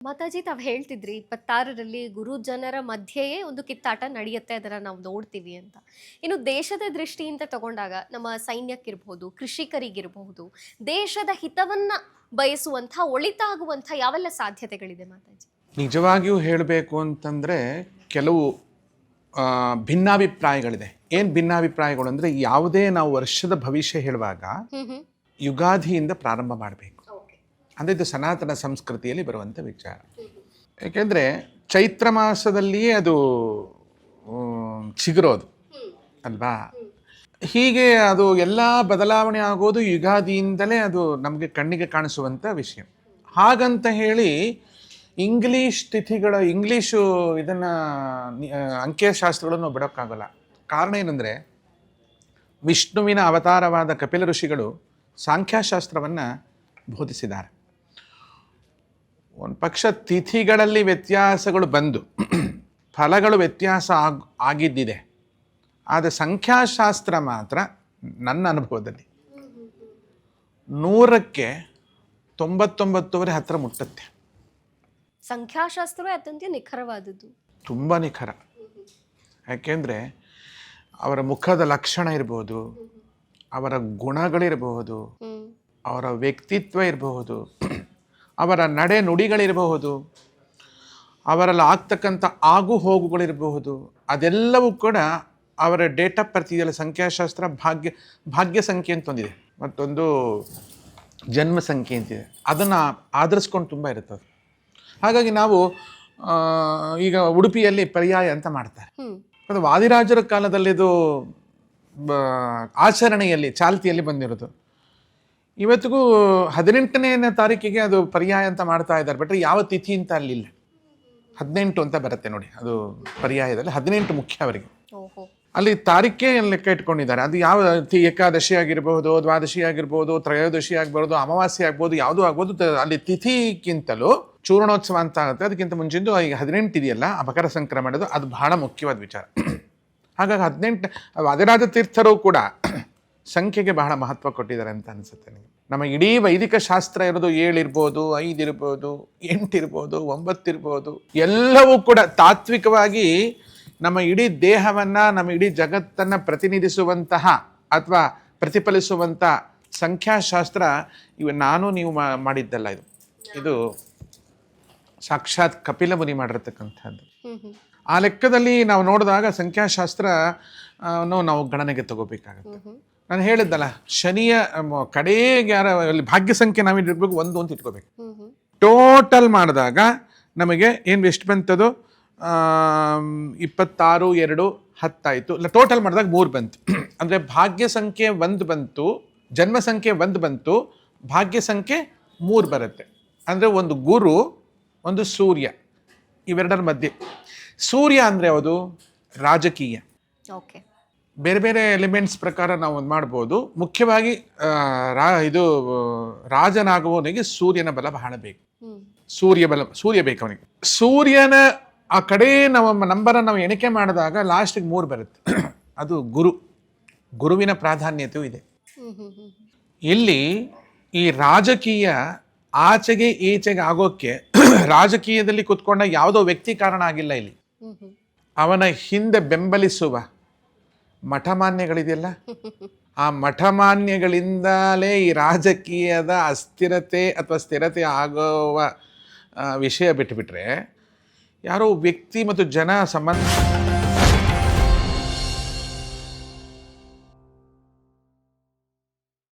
ಮಾತಾಜಿ ತಾವ್ ಹೇಳ್ತಿದ್ರಿ 26ರಲ್ಲಿ ಗುರು ಜನರ ಮಧ್ಯೆಯೇ ಒಂದು ಕಿತ್ತಾಟ ನಡೆಯುತ್ತೆ, ಅದನ್ನ ನಾವು ನೋಡ್ತೀವಿ ಅಂತ. ಇನ್ನು ದೇಶದ ದೃಷ್ಟಿಯಿಂದ ತಗೊಂಡಾಗ ನಮ್ಮ ಸೈನ್ಯಕ್ಕಿರಬಹುದು, ಕೃಷಿಕರಿಗಿರಬಹುದು, ದೇಶದ ಹಿತವನ್ನ ಬಯಸುವಂಥ ಒಳಿತಾಗುವಂಥ ಯಾವೆಲ್ಲ ಸಾಧ್ಯತೆಗಳಿದೆ ಮಾತಾಜಿ? ನಿಜವಾಗಿಯೂ ಹೇಳಬೇಕು ಅಂತಂದರೆ ಕೆಲವು ಭಿನ್ನಾಭಿಪ್ರಾಯಗಳಿದೆ. ಏನು ಭಿನ್ನಾಭಿಪ್ರಾಯಗಳು ಅಂದರೆ, ಯಾವುದೇ ನಾವು ವರ್ಷದ ಭವಿಷ್ಯ ಹೇಳುವಾಗ ಯುಗಾದಿಯಿಂದ ಪ್ರಾರಂಭ ಮಾಡಬೇಕು. ಅಂದರೆ ಇದು ಸನಾತನ ಸಂಸ್ಕೃತಿಯಲ್ಲಿ ಬರುವಂಥ ವಿಚಾರ. ಏಕೆಂದರೆ ಚೈತ್ರ ಮಾಸದಲ್ಲಿಯೇ ಅದು ಚಿಗುರೋದು ಅಲ್ವಾ. ಹೀಗೆ ಅದು ಎಲ್ಲ ಬದಲಾವಣೆ ಆಗೋದು ಯುಗಾದಿಯಿಂದಲೇ ಅದು ನಮಗೆ ಕಣ್ಣಿಗೆ ಕಾಣಿಸುವಂಥ ವಿಷಯ. ಹಾಗಂತ ಹೇಳಿ ಇಂಗ್ಲೀಷು ಇದನ್ನು ಅಂಕೆಶಾಸ್ತ್ರಗಳನ್ನು ಬಿಡೋಕ್ಕಾಗಲ್ಲ. ಕಾರಣ ಏನಂದರೆ, ವಿಷ್ಣುವಿನ ಅವತಾರವಾದ ಕಪಿಲ ಋಷಿಗಳು ಸಾಂಖ್ಯಶಾಸ್ತ್ರವನ್ನು ಬೋಧಿಸಿದ್ದಾರೆ. ಒಂದು ಪಕ್ಷ ತಿಥಿಗಳಲ್ಲಿ ವ್ಯತ್ಯಾಸಗಳು ಬಂದು ಫಲಗಳು ವ್ಯತ್ಯಾಸ ಆಗಿದ್ದಿದೆ. ಆದರೆ ಸಂಖ್ಯಾಶಾಸ್ತ್ರ ಮಾತ್ರ ನನ್ನ ಅನುಭವದಲ್ಲಿ 100ಕ್ಕೆ 99 ಹತ್ತಿರ ಮುಟ್ಟುತ್ತೆ. ಸಂಖ್ಯಾಶಾಸ್ತ್ರವೇ ಅತ್ಯಂತ ನಿಖರವಾದದ್ದು, ತುಂಬ ನಿಖರ. ಯಾಕೆಂದರೆ ಅವರ ಮುಖದ ಲಕ್ಷಣ ಇರಬಹುದು, ಅವರ ಗುಣಗಳಿರಬಹುದು, ಅವರ ವ್ಯಕ್ತಿತ್ವ ಇರಬಹುದು, ಅವರ ನಡೆ ನುಡಿಗಳಿರಬಹುದು, ಅವರಲ್ಲಿ ಆಗ್ತಕ್ಕಂಥ ಆಗು ಹೋಗುಗಳಿರಬಹುದು. ಅದೆಲ್ಲವೂ ಕೂಡ ಅವರ ಡೇಟ್ ಆಫ್ ಬರ್ತ್ ಇದೆಯಲ್ಲ, ಸಂಖ್ಯಾಶಾಸ್ತ್ರ ಭಾಗ್ಯ ಸಂಖ್ಯೆ ಅಂತ ಒಂದಿದೆ, ಮತ್ತೊಂದು ಜನ್ಮ ಸಂಖ್ಯೆ ಅಂತಿದೆ. ಅದನ್ನು ಆಧರಿಸ್ಕೊಂಡು ತುಂಬ ಇರ್ತದೆ. ಹಾಗಾಗಿ ನಾವು ಈಗ ಉಡುಪಿಯಲ್ಲಿ ಪರ್ಯಾಯ ಅಂತ ಮಾಡ್ತಾರೆ. ಅದು ವಾದಿರಾಜರ ಕಾಲದಲ್ಲಿ ಇದು ಆಚರಣೆಯಲ್ಲಿ ಚಾಲ್ತಿಯಲ್ಲಿ ಬಂದಿರೋದು. ಇವತ್ತಿಗೂ 18ನೇ ತಾರೀಕಿಗೆ ಅದು ಪರ್ಯಾಯ ಅಂತ ಮಾಡ್ತಾ ಇದ್ದಾರೆ. ಬಟ್ ಯಾವ ತಿಥಿ ಅಂತ ಅಲ್ಲಿಲ್ಲ, 18 ಅಂತ ಬರುತ್ತೆ ನೋಡಿ. ಅದು ಪರ್ಯಾಯದಲ್ಲಿ 18 ಮುಖ್ಯ ಅವರಿಗೆ. ಅಲ್ಲಿ ತಾರೀಖೇ ಲೆಕ್ಕ ಇಟ್ಕೊಂಡಿದ್ದಾರೆ. ಅದು ಯಾವ ಏಕಾದಶಿ ಆಗಿರ್ಬೋದು, ದ್ವಾದಶಿ ಆಗಿರ್ಬೋದು, ತ್ರಯೋದಶಿ ಆಗ್ಬೋದು, ಅಮಾವಾಸ್ಯೆ ಆಗ್ಬೋದು, ಯಾವುದೂ ಆಗ್ಬೋದು. ಅಲ್ಲಿ ತಿಥಿಗಿಂತಲೂ ಚೂರ್ಣೋತ್ಸವ ಅಂತ ಆಗುತ್ತೆ. ಅದಕ್ಕಿಂತ ಮುಂಚಿಂದು ಈಗ 18 ಇದೆಯಲ್ಲ, ಆ ಮಕರ ಸಂಕ್ರಮಣದು, ಅದು ಬಹಳ ಮುಖ್ಯವಾದ ವಿಚಾರ. ಹಾಗಾಗಿ 18 ವಾದಿರಾಜ ತೀರ್ಥರು ಕೂಡ ಸಂಖ್ಯೆಗೆ ಬಹಳ ಮಹತ್ವ ಕೊಟ್ಟಿದ್ದಾರೆ ಅಂತ ಅನಿಸುತ್ತೆ ನನಗೆ. ನಮ್ಮ ಇಡೀ ವೈದಿಕ ಶಾಸ್ತ್ರ ಇರೋದು 7 ಇರ್ಬೋದು, 5 ಇರ್ಬೋದು, 8 ಇರ್ಬೋದು, 9 ಇರ್ಬೋದು, ಎಲ್ಲವೂ ಕೂಡ ತಾತ್ವಿಕವಾಗಿ ನಮ್ಮ ಇಡೀ ದೇಹವನ್ನು, ನಮ್ಮ ಇಡೀ ಜಗತ್ತನ್ನು ಪ್ರತಿನಿಧಿಸುವಂತಹ ಅಥವಾ ಪ್ರತಿಫಲಿಸುವಂಥ ಸಂಖ್ಯಾಶಾಸ್ತ್ರ ನಾನು ನೀವು ಮಾಡಿದ್ದಲ್ಲ. ಇದು ಸಾಕ್ಷಾತ್ ಕಪಿಲ ಮುನಿ ಮಾಡಿರ್ತಕ್ಕಂಥದ್ದು. ಆ ಲೆಕ್ಕದಲ್ಲಿ ನಾವು ನೋಡಿದಾಗ ಸಂಖ್ಯಾಶಾಸ್ತ್ರ ನಾವು ಗಣನೆಗೆ ತಗೋಬೇಕಾಗತ್ತೆ. ನಾನು ಹೇಳಿದ್ದಲ್ಲ, ಶನಿಯ ಕಡೆಗೆ ಅಲ್ಲಿ ಭಾಗ್ಯ ಸಂಖ್ಯೆ ನಾವಿರ್ಬೇಕು 1 ಅಂತ ಇಟ್ಕೋಬೇಕು. ಟೋಟಲ್ ಮಾಡಿದಾಗ ನಮಗೆ ಏನು ಎಷ್ಟು ಬಂತದು, 26, 2, 10 ಆಯಿತು. ಇಲ್ಲ, ಟೋಟಲ್ ಮಾಡಿದಾಗ 3 ಬಂತು. ಅಂದರೆ ಭಾಗ್ಯ ಸಂಖ್ಯೆ 1 ಬಂತು, ಜನ್ಮ ಸಂಖ್ಯೆ 1 ಬಂತು, ಭಾಗ್ಯ ಸಂಖ್ಯೆ 3 ಬರುತ್ತೆ. ಅಂದರೆ ಒಂದು ಗುರು, ಒಂದು ಸೂರ್ಯ, ಇವೆರಡರ ಮಧ್ಯೆ. ಸೂರ್ಯ ಅಂದರೆ ಯಾವುದು? ರಾಜಕೀಯ. ಓಕೆ, ಬೇರೆ ಬೇರೆ ಎಲಿಮೆಂಟ್ಸ್ ಪ್ರಕಾರ ನಾವು ಒಂದು ಮಾಡ್ಬೋದು. ಮುಖ್ಯವಾಗಿ ಇದು ರಾಜನಾಗುವವನಿಗೆ ಸೂರ್ಯನ ಬಲ ಬಹಳ ಬೇಕು. ಸೂರ್ಯ ಬೇಕು ಅವನಿಗೆ. ಸೂರ್ಯನ ಆ ಕಡೆ ನಂಬರನ್ನು ನಾವು ಎಣಿಕೆ ಮಾಡಿದಾಗ ಲಾಸ್ಟಿಗೆ 3 ಬರುತ್ತೆ. ಅದು ಗುರುವಿನ ಪ್ರಾಧಾನ್ಯತೆಯೂ ಇದೆ. ಇಲ್ಲಿ ಈ ರಾಜಕೀಯ ಆಚೆಗೆ ಈಚೆಗೆ ಆಗೋಕ್ಕೆ ರಾಜಕೀಯದಲ್ಲಿ ಕುತ್ಕೊಂಡ ಯಾವುದೋ ವ್ಯಕ್ತಿ ಕಾರಣ ಆಗಿಲ್ಲ. ಇಲ್ಲಿ ಅವನ ಹಿಂದೆ ಬೆಂಬಲಿಸುವ ಮಠಮಾನ್ಯಗಳಿದೆಯಲ್ಲ, ಆ ಮಠಮಾನ್ಯಗಳಿಂದಲೇ ಈ ರಾಜಕೀಯದ ಅಸ್ಥಿರತೆ ಅಥವಾ ಸ್ಥಿರತೆ ಆಗುವ ವಿಷಯ ಬಿಟ್ಟುಬಿಟ್ರೆ, ಯಾರೋ ವ್ಯಕ್ತಿ ಮತ್ತು ಜನ ಸಂಬಂಧ